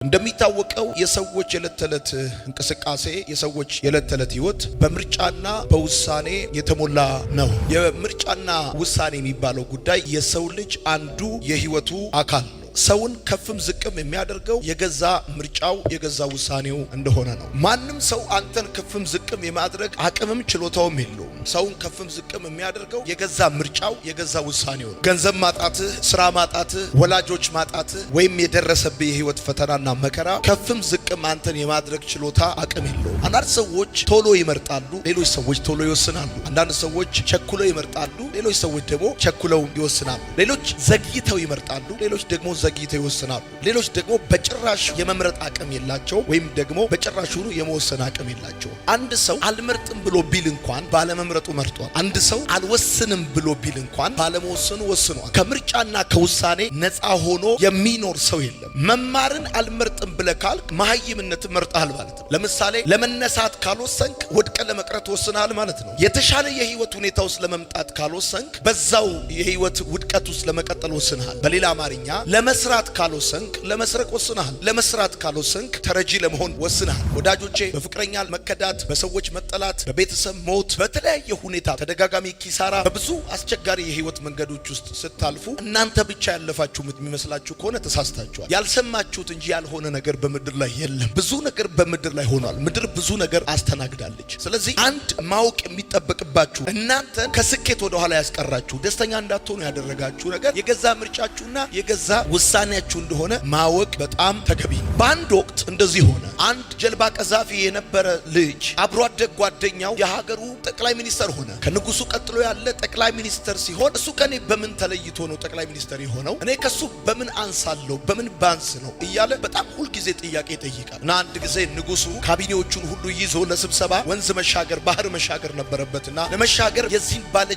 እንደሚታወቀው የሰዎች የዕለት ተዕለት እንቅስቃሴ የሰዎች የዕለት ተዕለት ህይወት በምርጫና በውሳኔ የተሞላ ነው። የምርጫና ውሳኔ የሚባለው ጉዳይ የሰው ልጅ አንዱ የህይወቱ አካል ነው። ሰውን ከፍም ዝቅም የሚያደርገው የገዛ ምርጫው የገዛ ውሳኔው እንደሆነ ነው። ማንም ሰው አንተን ከፍም ዝቅም የማድረግ አቅምም ችሎታውም የለውም። ሰውን ከፍም ዝቅም የሚያደርገው የገዛ ምርጫው የገዛ ውሳኔው ነው። ገንዘብ ማጣትህ፣ ስራ ማጣትህ፣ ወላጆች ማጣትህ ወይም የደረሰብህ የህይወት ፈተናና መከራ ከፍም ዝቅም አንተን የማድረግ ችሎታ አቅም የለውም። አንዳንድ ሰዎች ቶሎ ይመርጣሉ፣ ሌሎች ሰዎች ቶሎ ይወስናሉ። አንዳንድ ሰዎች ቸኩለው ይመርጣሉ፣ ሌሎች ሰዎች ደግሞ ቸኩለው ይወስናሉ። ሌሎች ዘግይተው ይመርጣሉ፣ ሌሎች ደግሞ ዘግይተው ይወስናሉ። ሌሎች ደግሞ በጭራሽ የመምረጥ አቅም የላቸው ወይም ደግሞ በጭራሽ ሁሉ የመወሰን አቅም የላቸው። አንድ ሰው አልመርጥም ብሎ ቢል እንኳን ባለመምረጡ መርጧል። አንድ ሰው አልወስንም ብሎ ቢል እንኳን ባለመወሰኑ ወስኗል። ከምርጫና ከውሳኔ ነፃ ሆኖ የሚኖር ሰው የለም። መማርን አልመርጥም ብለህ ካልክ መሀይምነትን መርጠሃል ማለት ነው። ለምሳሌ ለመነሳት ካልወሰንክ ወድቀ ለመቅረት ወስነሃል ማለት ነው። የተሻለ የህይወት ሁኔታ ውስጥ ለመምጣት ካልወሰንክ በዛው የህይወት ውድቀት ውስጥ ለመቀጠል ወስነሃል። በሌላ አማርኛ ለመስራት ካልወሰንክ ለመስረቅ ወስነሃል። ለመስራት ካልወሰንክ ተረጂ ለመሆን ወስነሃል። ወዳጆቼ፣ በፍቅረኛ መከዳት፣ በሰዎች መጠላት፣ በቤተሰብ ሞት፣ በተለያየ ሁኔታ ተደጋጋሚ ኪሳራ፣ በብዙ አስቸጋሪ የህይወት መንገዶች ውስጥ ስታልፉ እናንተ ብቻ ያለፋችሁ የሚመስላችሁ ከሆነ ተሳስታችኋል። ያልሰማችሁት እንጂ ያልሆነ ነገር በምድር ላይ የለም። ብዙ ነገር በምድር ላይ ሆኗል። ምድር ብዙ ነገር አስተናግዳለች። ስለዚህ አንድ ማወቅ የሚጠበቅባችሁ እናንተ ከስኬት ወደ ኋላ ያስቀራችሁ ደስተኛ እንዳትሆኑ ያደረጋችሁ ነገር የገዛ ምርጫችሁና የገዛ ውሳኔያችሁ እንደሆነ ማወቅ በጣም ተገቢ ነው። በአንድ ወቅት እንደዚህ ሆነ። አንድ ጀልባ ቀዛፊ የነበረ ልጅ አብሮ አደግ ጓደኛው የሀገሩ ጠቅላይ ሚኒስተር ሆነ። ከንጉሱ ቀጥሎ ያለ ጠቅላይ ሚኒስተር ሲሆን እሱ ከኔ በምን ተለይቶ ነው ጠቅላይ ሚኒስተር የሆነው? እኔ ከሱ በምን አንሳለሁ? በምን ባንስ ነው እያለ በጣም ሁልጊዜ ጥያቄ ይጠይቃል። እና አንድ ጊዜ ንጉሱ ካቢኔዎቹን ሁሉ ይዞ ለስብሰባ ወንዝ መሻገር ባህር መሻገር ነበረበትና ለመሻገር የዚህን ባለ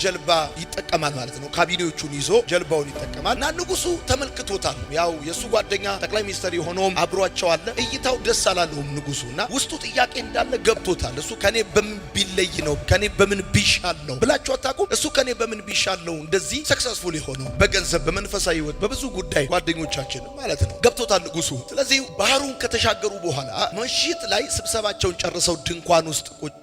ጀልባ ይጠቀማል ማለት ነው። ካቢኔዎቹን ይዞ ጀልባውን ይጠቀማል እና ንጉሱ ተመልክቶታል። ያው የሱ ጓደኛ ጠቅላይ ሚኒስተር የሆነውም አብሯቸው አለ። እይታው ደስ አላለውም ንጉሱና ውስጡ ጥያቄ እንዳለ ገብቶታል። እሱ ከኔ በምን ቢለይ ነው? ከኔ በምን ቢሻል ነው ብላችሁ አታውቁም? እሱ ከኔ በምን ቢሻል ነው እንደዚህ ሰክሰስፉል የሆነው? በገንዘብ በመንፈሳዊ ህይወት በብዙ ጉዳይ ጓደኞቻችን ማለት ነው ገብቶታል ንጉሱ። ስለዚህ ባህሩን ከተሻገሩ በኋላ ምሽት ላይ ስብሰባቸውን ጨርሰው ድንኳን ውስጥ ቁጭ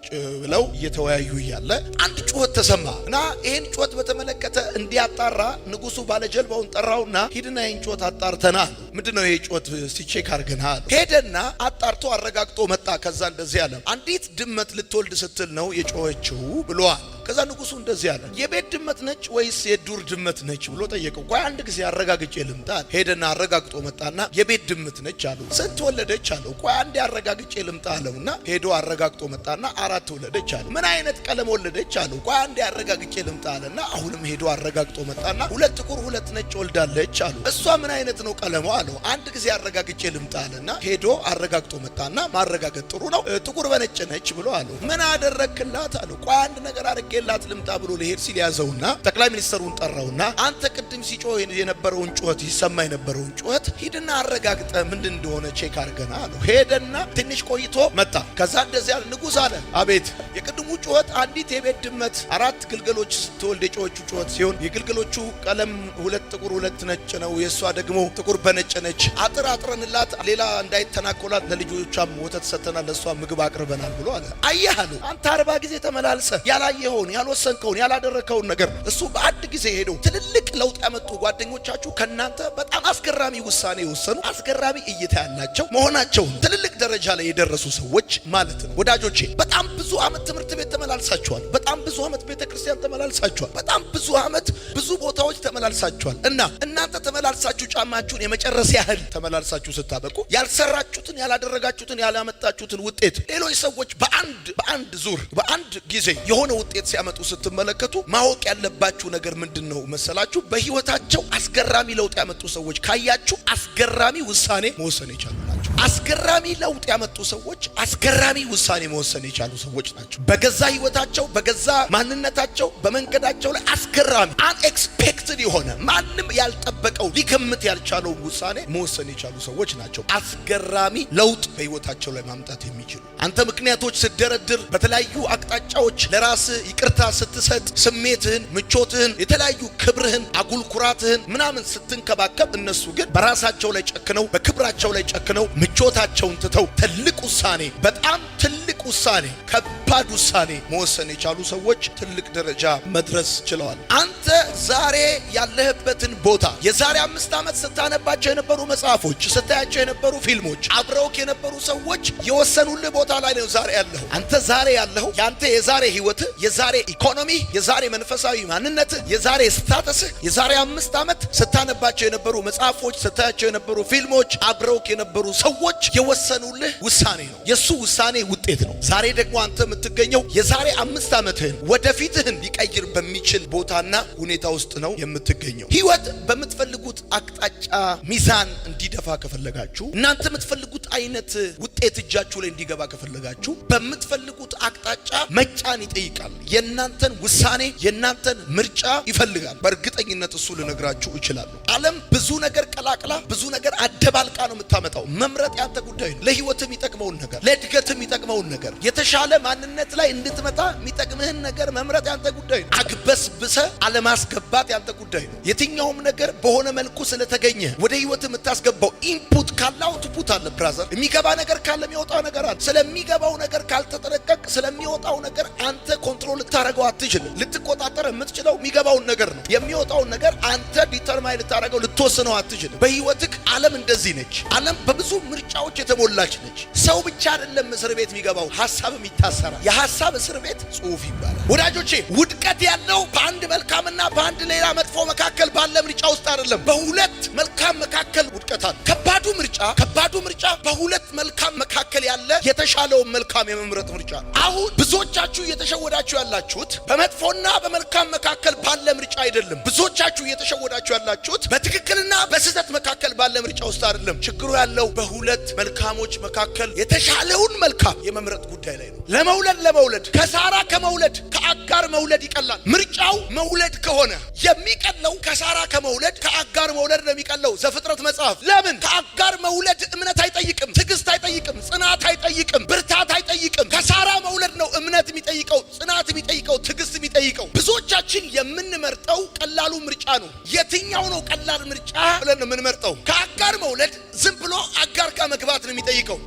ብለው እየተወያዩ እያለ አንድ ጩኸት ተሰማ እና ይሄን ጩኸት በተመለከተ እንዲያጣራ ንጉሱ ባለጀልባውን ጠራውና ሂድና ይሄን ጩኸት አጣርተና ምንድነው ይሄ ጩኸት ሲቼክ አርገናል። ሄደና አጣርቶ አረጋግጦ መጣ። ከዛ እንደዚህ አለ፣ አንዲት ድመት ልትወልድ ስትል ነው የጮኸችው ብሏል። ከዛ ንጉሱ እንደዚህ አለ፣ የቤት ድመት ነች ወይስ የዱር ድመት ነች ብሎ ጠየቀው። ቆይ አንድ ጊዜ አረጋግጬ ልምጣ። ሄደና አረጋግጦ መጣና የቤት ድመት ነች አለው። ስንት ወለደች አለው። ቆይ አንዴ አረጋግጬ ልምጣ አለውና ሄዶ አረጋግጦ መጣና 4 ወለደች አለው። ምን አይነት ቀለም ወለደች አለው። ቆይ አንዴ አረጋግጬ ልምጣ አለና አሁንም ሄዶ አረጋግጦ መጣና 2 ጥቁር 2 ነጭ ወልዳለች አለው። እሷ ምን አይነት ነው ቀለሟ አለው። አንድ ጊዜ አረጋግጬ ልምጣ አለና ሄዶ አረጋግጦ መጣና ማረጋገጥ ጥሩ ነው ጥቁር በነጭ ነች ብሎ አለው። ምን አደረክላት አለው። ቆይ አንድ ነገር ጌላት ልምጣ ብሎ ሊሄድ ሲል ያዘውና ጠቅላይ ሚኒስተሩን ጠራውና አንተ ቅድም ሲጮህ የነበረውን ጩኸት ይሰማ የነበረውን ጩኸት ሂድና አረጋግጠ ምንድን እንደሆነ ቼክ አድርገና አለው። ሄደና ትንሽ ቆይቶ መጣ። ከዛ እንደዚህ አለ፣ ንጉሥ አለ፣ አቤት። የቅድሙ ጩኸት አንዲት የቤት ድመት 4 ግልገሎች ስትወልድ የጮኸችው ጩኸት ሲሆን የግልገሎቹ ቀለም 2 ጥቁር 2 ነጭ ነው። የእሷ ደግሞ ጥቁር በነጭ ነች። አጥረንላት ሌላ እንዳይተናኮላት ለልጆቿም ወተት ሰተናል፣ ለእሷ ምግብ አቅርበናል ብሎ አለ። አየህ አለው፣ አንተ 40 ጊዜ ተመላልሰ ያላየኸውን ያልወሰንከውን ያላደረከውን ነገር እሱ በአንድ ጊዜ ሄደው ትልልቅ ለውጥ ያመጡ ጓደኞቻችሁ ከናንተ በጣም አስገራሚ ውሳኔ የወሰኑ አስገራሚ እይታ ያላቸው መሆናቸው ትልልቅ ደረጃ ላይ የደረሱ ሰዎች ማለት ነው። ወዳጆቼ፣ በጣም ብዙ አመት ትምህርት ቤት ተመላልሳችኋል። በጣም ብዙ አመት ቤተክርስቲያን ተመላልሳችኋል። በጣም ብዙ አመት ብዙ ቦታዎች ተመላልሳችኋል። እና እናንተ ተመላልሳችሁ ጫማችሁን የመጨረስ ያህል ተመላልሳችሁ ስታበቁ ያልሰራችሁትን ያላደረጋችሁትን ያላመጣችሁትን ውጤት ሌሎች ሰዎች በአንድ ዙር በአንድ ጊዜ የሆነ ውጤት ሲያመጡ ስትመለከቱ ማወቅ ያለባችሁ ነገር ምንድነው መሰላችሁ? በህይወታቸው አስገራሚ ለውጥ ያመጡ ሰዎች ካያችሁ አስገራሚ ውሳኔ መወሰን ይቻላል። ናቸው። አስገራሚ ለውጥ ያመጡ ሰዎች አስገራሚ ውሳኔ መወሰን የቻሉ ሰዎች ናቸው። በገዛ ህይወታቸው፣ በገዛ ማንነታቸው፣ በመንገዳቸው ላይ አስገራሚ አንኤክስፔክትድ የሆነ ማንም ያልጠበቀው ሊገምት ያልቻለው ውሳኔ መወሰን የቻሉ ሰዎች ናቸው። አስገራሚ ለውጥ በህይወታቸው ላይ ማምጣት የሚችሉ አንተ ምክንያቶች ስትደረድር፣ በተለያዩ አቅጣጫዎች ለራስ ይቅርታ ስትሰጥ፣ ስሜትህን፣ ምቾትህን፣ የተለያዩ ክብርህን፣ አጉል ኩራትህን ምናምን ስትንከባከብ፣ እነሱ ግን በራሳቸው ላይ ጨክነው፣ በክብራቸው ላይ ጨክነው ምቾታቸውን ትተው ትልቅ ውሳኔ፣ በጣም ትልቅ ውሳኔ፣ ከባድ ውሳኔ መወሰን የቻሉ ሰዎች ትልቅ ደረጃ መድረስ ችለዋል። አንተ ዛሬ ያለህበትን ቦታ የዛሬ 5 ዓመት ስታነባቸው የነበሩ መጽሐፎች፣ ስታያቸው የነበሩ ፊልሞች፣ አብረውክ የነበሩ ሰዎች የወሰኑልህ ቦታ ላይ ነው ዛሬ ያለኸው። አንተ ዛሬ ያለኸው ያንተ የዛሬ ህይወት፣ የዛሬ ኢኮኖሚ፣ የዛሬ መንፈሳዊ ማንነት፣ የዛሬ ስታተስ የዛሬ 5 ዓመት ስታነባቸው የነበሩ መጽሐፎች፣ ስታያቸው የነበሩ ፊልሞች፣ አብረውክ የነበሩ ሰዎች የወሰኑልህ ውሳኔ ነው። የሱ ውሳኔ ውጤት ነው። ዛሬ ደግሞ አንተ የምትገኘው የዛሬ 5 ዓመትህን ወደፊትህን ሊቀይር በሚችል ቦታና ሁኔታ ውስጥ ነው የምትገኘው። ህይወት በምትፈልጉት አቅጣጫ ሚዛን እንዲደፋ ከፈለጋችሁ፣ እናንተ የምትፈልጉት አይነት ውጤት እጃችሁ ላይ እንዲገባ ከፈለጋችሁ፣ በምትፈልጉት አቅጣጫ መጫን ይጠይቃል። የእናንተን ውሳኔ፣ የእናንተን ምርጫ ይፈልጋል። በእርግጠኝነት እሱ ልነግራችሁ እችላለሁ። ዓለም ብዙ ነገር ቀላቅላ፣ ብዙ ነገር አደባልቃ ነው የምታመጣው። መምረጥ ያንተ ጉዳይ ነው። ለህይወትም የሚጠቅመውን ነገር፣ ለእድገትም የሚጠቅመውን ነገር፣ የተሻለ ማንነት ላይ እንድትመጣ የሚጠቅምህን ነገር መምረጥ ያንተ ጉዳይ ነው። አግበስብሰ አለማስገባት ያንተ ጉዳይ ነው። የትኛውም ነገር በሆነ መልኩ ስለተገኘ ወደ ህይወት የምታስገባው ኢንፑት ካለ አውትፑት አለ። ብራዘር፣ የሚገባ ነገር ካለ የሚወጣው ነገር አለ። ስለሚገባው ነገር ካልተጠነቀቅ፣ ስለሚወጣው ነገር አንተ ኮንትሮል ልታረገው አትችልም። ልትቆጣጠር የምትችለው የሚገባውን ነገር ነው። የሚወጣውን ነገር አንተ ዲተርማይን ልታረገው ልትወስነው አትችልም። በህይወትክ ዓለም እንደዚህ ነች። ዓለም በብዙ ምርጫዎች የተሞላች ነች። ሰው ብቻ አይደለም እስር ቤት የሚገባው፣ ሐሳብም ይታሰራል። የሐሳብ እስር ቤት ጽሑፍ ይባላል። ወዳጆቼ፣ ውድቀት ያለው በአንድ መልካምና በአንድ ሌላ መጥፎ መካከል ባለ ምርጫ ውስጥ አይደለም። በሁለት መልካም መካከል ውድቀት አለ። ከባዱ ምርጫ በሁለት መልካም መካከል ያለ የተሻለውን መልካም የመምረጥ ምርጫ ነው። አሁን ብዙዎቻችሁ እየተሸወዳችሁ ያላችሁት በመጥፎና በመልካም መካከል ባለ ምርጫ አይደለም። ብዙዎቻችሁ እየተሸወዳችሁ ያላችሁት በትክክልና በስህተት መካከል ባለ ምርጫ ውስጥ አይደለም። ችግሩ ያለው በሁለት መልካሞች መካከል የተሻለውን መልካም የመምረጥ ጉዳይ ላይ ነው። ለመውለድ ከሳራ ከመውለድ ከአጋር መውለድ ይቀላል። ምርጫው መውለድ ከሆነ የሚቀለው ከሳራ ከመውለድ ከአጋር መውለድ ነው የሚቀለው። ዘፍጥረት መጽሐፍ ለምን? ከአጋር መውለድ እምነት አይጠይቅም፣ ትዕግስት አይጠይቅም፣ ጽናት አይጠይቅም፣ ብርታት አይጠይቅም። ከሳራ መውለድ ነው እምነት የሚጠይቀው፣ ጽናት የሚጠይቀው፣ ትዕግስት የሚጠይቀው። ብዙዎቻችን የምንመርጠው ቀላሉ ምርጫ ነው። የትኛው ነው ቀላል ምርጫ ብለን ነው የምንመርጠው? ከአጋር መውለድ ዝም ብሎ አጋር ጋር መግባት ነው የሚጠይቀው።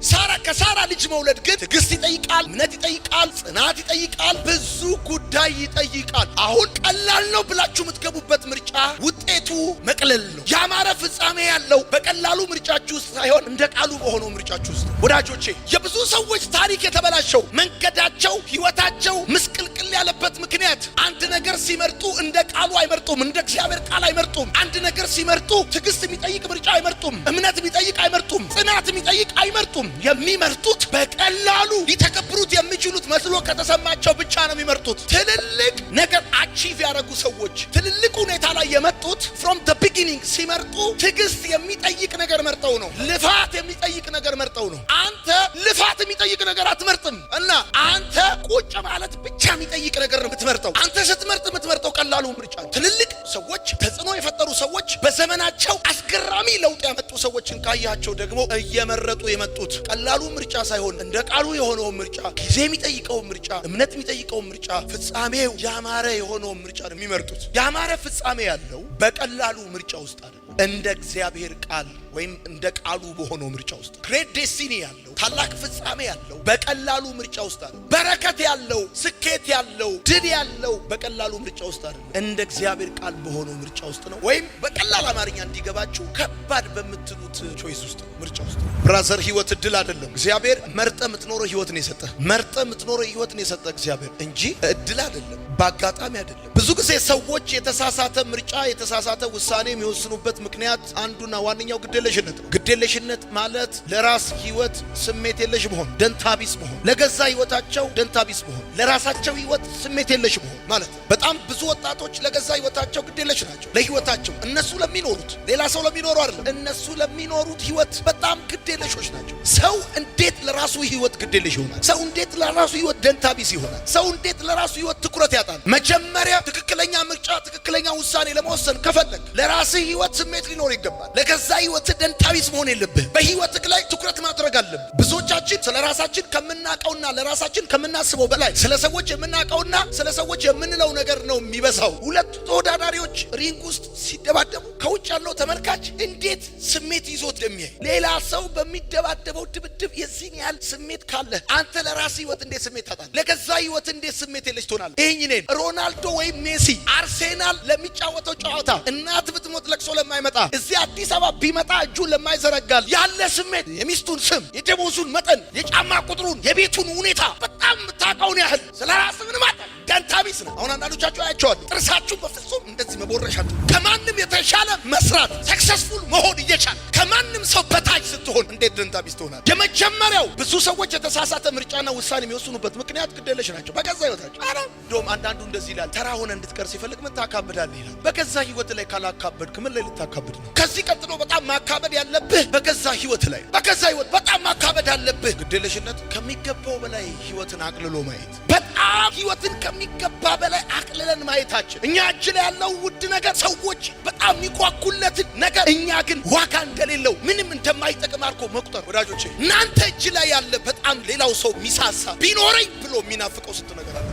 ከሳራ ልጅ መውለድ ግን ትዕግስት ይጠይቃል፣ እምነት ይጠይቃል፣ ጽናት ይጠይቃል፣ ብዙ ጉዳይ ይጠይቃል። አሁን ቀላል ነው ብላችሁ የምትገቡበት ምርጫ ውጤቱ መቅለል ነው። ያማረ ፍጻሜ ያለው በቀላሉ ምርጫችሁ ውስጥ ሳይሆን እንደ ቃሉ በሆነው ምርጫችሁ ውስጥ። ወዳጆቼ፣ የብዙ ሰዎች ታሪክ የተበላሸው፣ መንገዳቸው፣ ህይወታቸው ምስቅልቅል ያለበት ምክንያት አንድ ነገር ሲመርጡ እንደ ቃሉ አይመርጡም፣ እንደ እግዚአብሔር ቃል አይመርጡም። አንድ ነገር ሲመርጡ ትዕግስት የሚጠይቅ ምርጫ አይመርጡም፣ እምነት የሚጠይቅ አይመርጡም፣ ጽናት የሚጠይቅ አይመርጡም። የሚመርጡት በቀላሉ ሊተገብሩት የሚችሉት መስሎ ከተሰማቸው ብቻ ነው የሚመርጡት። ትልልቅ ነገር አቺቭ ያደረጉ ሰዎች ትልልቅ ሁኔታ ላይ የመጡት ፍሮም ዘ ቢጊኒንግ ሲመርጡ ትዕግስት የሚጠይቅ ነገር መርጠው ነው። ልፋት የሚጠይቅ ነገር መርጠው ነው። አንተ ልፋት የሚጠይቅ ነገር አትመርጥም እና አንተ ቁጭ ማለት ብቻ የሚጠይቅ ነገር ነው የምትመርጠው። አንተ ስትመርጥ የምትመርጠው ቀላሉ ምርጫ ነው። ትልልቅ ሰዎች፣ ተጽዕኖ የፈጠሩ ሰዎች፣ በዘመናቸው አስገራሚ ለውጥ ያመጡ ሰዎችን ካያቸው ደግሞ እየመረጡ የመጡት ቀላሉ ምርጫ ሳይሆን እንደ ቃሉ የሆነውን ምርጫ፣ ጊዜ የሚጠይቀውን ምርጫ፣ እምነት የሚጠይቀውን ምርጫ፣ ፍጻሜው ያማረ የሆነውን ምርጫ ነው የሚመርጡት። ያማረ ፍጻሜ ያለው በቀላሉ ምርጫ ውስጥ አይደለም፣ እንደ እግዚአብሔር ቃል ወይም እንደ ቃሉ በሆነው ምርጫ ውስጥ። ግሬት ዴስቲኒ ያለው ታላቅ ፍጻሜ ያለው በቀላሉ ምርጫ ውስጥ አይደለም። በረከት ያለው፣ ስኬት ያለው፣ ድል ያለው በቀላሉ ምርጫ ውስጥ አይደለም፣ እንደ እግዚአብሔር ቃል በሆነው ምርጫ ውስጥ ነው። ወይም በቀላል አማርኛ እንዲገባችሁ ከባድ በምትሉት ቾይስ ውስጥ፣ ምርጫ ውስጥ። ብራዘር፣ ህይወት እድል አይደለም። እግዚአብሔር መርጠ የምትኖረው ህይወት ነው የሰጠህ። መርጠ የምትኖረው ህይወት ነው የሰጠህ እግዚአብሔር እንጂ እድል አይደለም፣ በአጋጣሚ አይደለም። ብዙ ጊዜ ሰዎች የተሳሳተ ምርጫ፣ የተሳሳተ ውሳኔ የሚወስኑበት ምክንያት አንዱና ዋነኛው ግዴለሽነት ነው። ግዴለሽነት ማለት ለራስ ህይወት ስሜት የለሽ መሆን፣ ደንታቢስ መሆን፣ ለገዛ ህይወታቸው ደንታቢስ መሆን፣ ለራሳቸው ህይወት ስሜት የለሽ መሆን። ማለት ነው። በጣም ብዙ ወጣቶች ለገዛ ህይወታቸው ግዴለሽ ናቸው። ለህይወታቸው እነሱ ለሚኖሩት ሌላ ሰው ለሚኖሩ አይደለም፣ እነሱ ለሚኖሩት ህይወት በጣም ግዴለሾች ናቸው። ሰው እንዴት ለራሱ ህይወት ግዴለሽ ይሆናል? ሰው እንዴት ለራሱ ህይወት ደንታቢስ ይሆናል? ሰው እንዴት ለራሱ ህይወት ትኩረት ያጣል? መጀመሪያ ትክክለኛ ምርጫ፣ ትክክለኛ ውሳኔ ለመወሰን ከፈለግ ለራስህ ህይወት ስሜት ሊኖር ይገባል። ለገዛ ህይወት ደንታቢስ መሆን የለብህ። በህይወትህ ላይ ትኩረት ማድረግ አለብህ። ብዙዎቻችን ስለ ራሳችን ከምናቀውና ለራሳችን ከምናስበው በላይ ስለ ሰዎች የምናቀውና ስለ ሰዎች የምንለው ነገር ነው የሚበዛው። ሁለት ተወዳዳሪዎች ሪንግ ውስጥ ሲደባደቡ ከውጭ ያለው ተመልካች እንዴት ስሜት ይዞት እንደሚያይ፣ ሌላ ሰው በሚደባደበው ድብድብ የዚህን ያህል ስሜት ካለ አንተ ለራስህ ህይወት እንዴት ስሜት ታጣለህ? ለገዛ ህይወት እንዴት ስሜት የለሽ ትሆናለህ? ይሄን ሮናልዶ ወይም ሜሲ አርሴናል ለሚጫወተው ጨዋታ እናት ብትሞት ለቅሶ ለማይመጣ እዚህ አዲስ አበባ ቢመጣ እጁን ለማይዘረጋል ያለ ስሜት የሚስቱን ስም፣ የደሞዙን መጠን፣ የጫማ ቁጥሩን፣ የቤቱን ሁኔታ በጣም የምታውቀውን ያህል ስለ ራስህ ምን ማለት ደንታቢስ ነው። አሁን አንዳንዶቻችሁ አያቸዋለሁ ጥርሳችሁ በፍጹም እንደዚህ መቦረሻት ከማንም የተሻለ መስራት ሰክሰስፉል መሆን እየቻለ ከማንም ሰው በታች ስትሆን እንዴት ደንታቢስ ትሆናለህ? የመጀመሪያው ብዙ ሰዎች የተሳሳተ ምርጫና ውሳኔ የሚወስኑበት ምክንያት ግዴለሽ ናቸው በገዛ ህይወታቸው። አረ እንደውም አንዳንዱ እንደዚህ ይላል፣ ተራ ሆነ እንድትቀር ሲፈልግ ምን ታካብዳለህ ይላል። በገዛ ህይወት ላይ ካላካበድክ ምን ላይ ልታካብድ ነው? ከዚህ ቀጥሎ በጣም ማካበድ ያለብህ በገዛ ህይወት ላይ በገዛ ህይወት በጣም ማካበድ አለብህ። ግዴለሽነት ከሚገባው በላይ ህይወትን አቅልሎ ማየት፣ በጣም ህይወትን ከሚገባ በላይ አቅልለን ማየታችን፣ እኛ እጅ ላይ ያለው ውድ ነገር ሰዎች በጣም የሚጓጉለትን ነገር እኛ ግን ዋጋ እንደሌለው ምንም እንደማይጠቅም አድርጎ መቁጠር። ወዳጆቼ እናንተ እጅ ላይ ያለ በጣም ሌላው ሰው ሚሳሳ ቢኖረኝ ብሎ የሚናፍቀው ስንት ነገር አለ።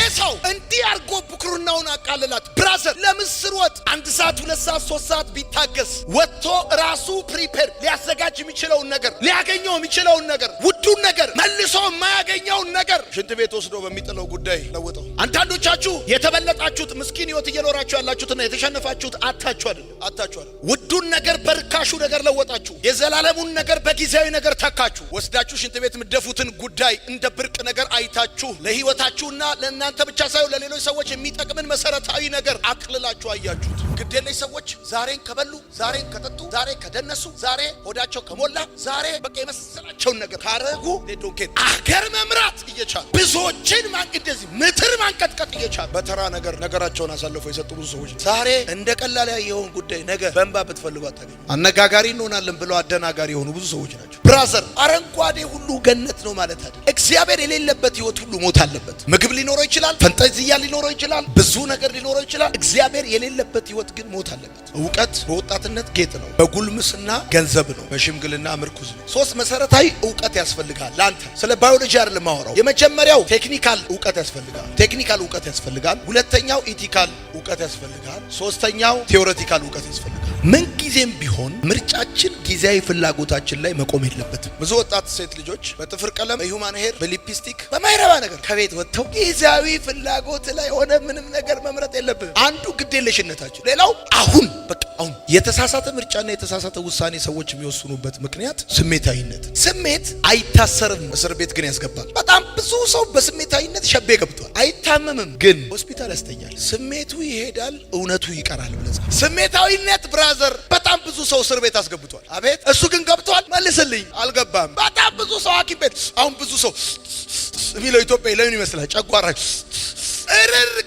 ኤሳው እንዲህ አድርጎ ብኩርናውን አቃለላት። ብራዘር ለምስር ወጥ 1 ሰዓት 2 ሰዓት 3 ሰዓት ቢታገስ ወጥቶ ራሱ ፕሪፔር ሊያዘጋጅ የሚችለውን ነገር ሊያገኘው የሚችለውን ነገር ውዱን ነገር መልሶ የማያገኘውን ነገር ሽንት ቤት ወስዶ በሚጥለው ጉዳይ ለውጠው። አንዳንዶቻችሁ የተበለጣችሁት ምስኪን ህይወት እየኖራችሁ ያላችሁትና የተሸነፋችሁት አታችሁ አይደል? ውዱን ነገር በርካሹ ነገር ለወጣችሁ። የዘላለሙን ነገር በጊዜያዊ ነገር ተካችሁ። ወስዳችሁ ሽንት ቤት የምትደፉትን ጉዳይ እንደ ብርቅ ነገር አይታችሁ ለህይወታችሁና ለእናንተ ብቻ ሳይሆን ለሌሎች ሰዎች የሚጠቅምን መሰረታዊ ነገር አቅልላችሁ አያችሁት። ግዴለሽ ሰዎች ዛሬን ከበሉ፣ ዛሬን ከጠጡ፣ ዛሬ ከደነሱ፣ ዛሬ ሆዳቸው ከሞላ፣ ዛሬ በቃ የመሰላቸውን ነገር ካረጉ ዶንኬን አገር መምራት እየቻሉ ብዙዎችን እንደዚህ ምድር ማንቀጥቀጥ እየቻሉ በተራ ነገር ነገራቸውን አሳልፈው የሰጡ ብዙ ሰዎች ዛሬ እንደ ቀላል ያየውን ጉዳይ ነገ በእንባ ብትፈልጉ አታገኙ። አነጋጋሪ እንሆናለን ብለው አደናጋሪ የሆኑ ብዙ ሰዎች ናቸው። ብራዘር አረንጓዴ ሁሉ ገነት ነው ማለት አይደል። እግዚአብሔር የሌለበት ህይወት ሁሉ ሞት አለበት። ምግብ ሊኖረው ይችላል፣ ፈንጠዚያ ሊኖረው ይችላል፣ ብዙ ነገር ሊኖረው ይችላል። እግዚአብሔር የሌለበት ህይወት ግን ሞት አለበት። እውቀት በወጣትነት ጌጥ ነው፣ በጉልምስና ገንዘብ ነው፣ በሽምግልና ምርኩዝ ነው። 3 መሰረታዊ እውቀት ያስፈልጋል። ላንተ ስለ ባዮሎጂ አይደለም ማወራው። የመጀመሪያው ቴክኒካል እውቀት ያስፈልጋል። ሁለተኛው ኢቲካል እውቀት ያስፈልጋል። ሶስተኛው ቴዎሬቲካል እውቀት ያስፈልጋል። ምን ጊዜም ቢሆን ምርጫችን ጊዜያዊ ፍላጎታችን ላይ መቆም የለበትም። ብዙ ወጣት ሴት ልጆች በጥፍር ቀለም፣ በሂውማን ሄር፣ በሊፕስቲክ በማይረባ ነገር ከቤት ወጥተው ጊዜያዊ ፍላጎት ላይ ሆነ ምንም ነገር መምረጥ የለብንም። አንዱ ግዴለሽነታችን፣ ሌላው አሁን የተሳሳተ ምርጫና የተሳሳተ ውሳኔ ሰዎች የሚወስኑበት ምክንያት ስሜታዊነት። ስሜት አይታሰርም፣ እስር ቤት ግን ያስገባል። በጣም ብዙ ሰው በስሜታዊነት ሸቤ ገብቷል። አይታመምም፣ ግን ሆስፒታል ያስተኛል። ስሜቱ ይሄዳል፣ እውነቱ ይቀራል ብለህ ስሜታዊነት ብራዘር በጣም ብዙ ሰው እስር ቤት አስገብቷል። አቤት እሱ ግን ገብቷል። መልስልኝ። አልገባም። በጣም ብዙ ሰው ሐኪም ቤት አሁን ብዙ ሰው የሚለው ኢትዮጵያ ለምን ይመስላል? ጨጓራ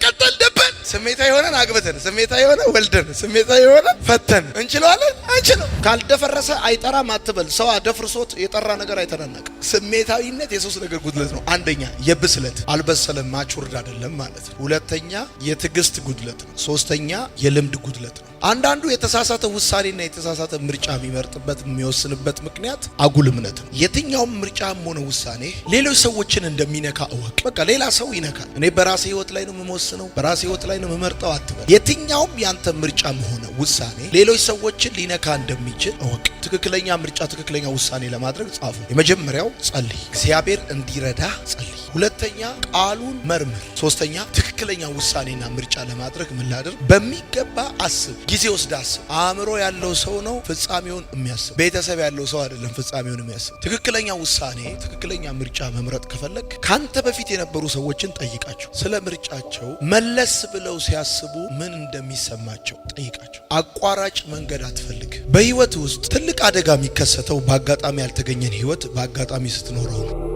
ቀጠልደብን። ስሜታዊ ሆነን አግብተን፣ ስሜታዊ ሆነን ወልደን፣ ስሜታዊ ሆነን ፈተን እንችለዋለን አንችለው። ካልደፈረሰ አይጠራም አትበል። ሰው አደፍርሶት የጠራ ነገር አይተናነቅ። ስሜታዊነት የሶስት ነገር ጉድለት ነው። አንደኛ የብስለት አልበሰለም፣ ማቹርድ አይደለም ማለት ነው። ሁለተኛ የትዕግስት ጉድለት ነው። ሶስተኛ የልምድ ጉድለት ነው። አንዳንዱ የተሳሳተ ውሳኔና የተሳሳተ ምርጫ የሚመርጥበት የሚወስንበት ምክንያት አጉል እምነት ነው። የትኛውም ምርጫም ሆነ ውሳኔ ሌሎች ሰዎችን እንደሚነካ እወቅ። በቃ ሌላ ሰው ይነካል። እኔ በራሴ ህይወት ላይ ነው የምወስነው፣ በራሴ ህይወት ላይ ነው የምመርጠው አትበል። የትኛውም ያንተ ምርጫም ሆነ ውሳኔ ሌሎች ሰዎችን ሊነካ እንደሚችል እወቅ። ትክክለኛ ምርጫ፣ ትክክለኛ ውሳኔ ለማድረግ ጻፉ። የመጀመሪያው ጸልይ፣ እግዚአብሔር እንዲረዳ ጸልይ። ሁለተኛ ቃሉን መርምር። ሶስተኛ ትክክለኛ ውሳኔና ምርጫ ለማድረግ ምን ላድርግ በሚገባ አስብ። ጊዜ ወስዳ አስብ። አእምሮ ያለው ሰው ነው ፍጻሜውን የሚያስብ። ቤተሰብ ያለው ሰው አይደለም ፍጻሜውን የሚያስብ። ትክክለኛ ውሳኔ፣ ትክክለኛ ምርጫ መምረጥ ከፈለግ ካንተ በፊት የነበሩ ሰዎችን ጠይቃቸው። ስለ ምርጫቸው መለስ ብለው ሲያስቡ ምን እንደሚሰማቸው ጠይቃቸው። አቋራጭ መንገድ አትፈልግ። በህይወት ውስጥ ትልቅ አደጋ የሚከሰተው በአጋጣሚ ያልተገኘን ህይወት በአጋጣሚ ስትኖረው ነው።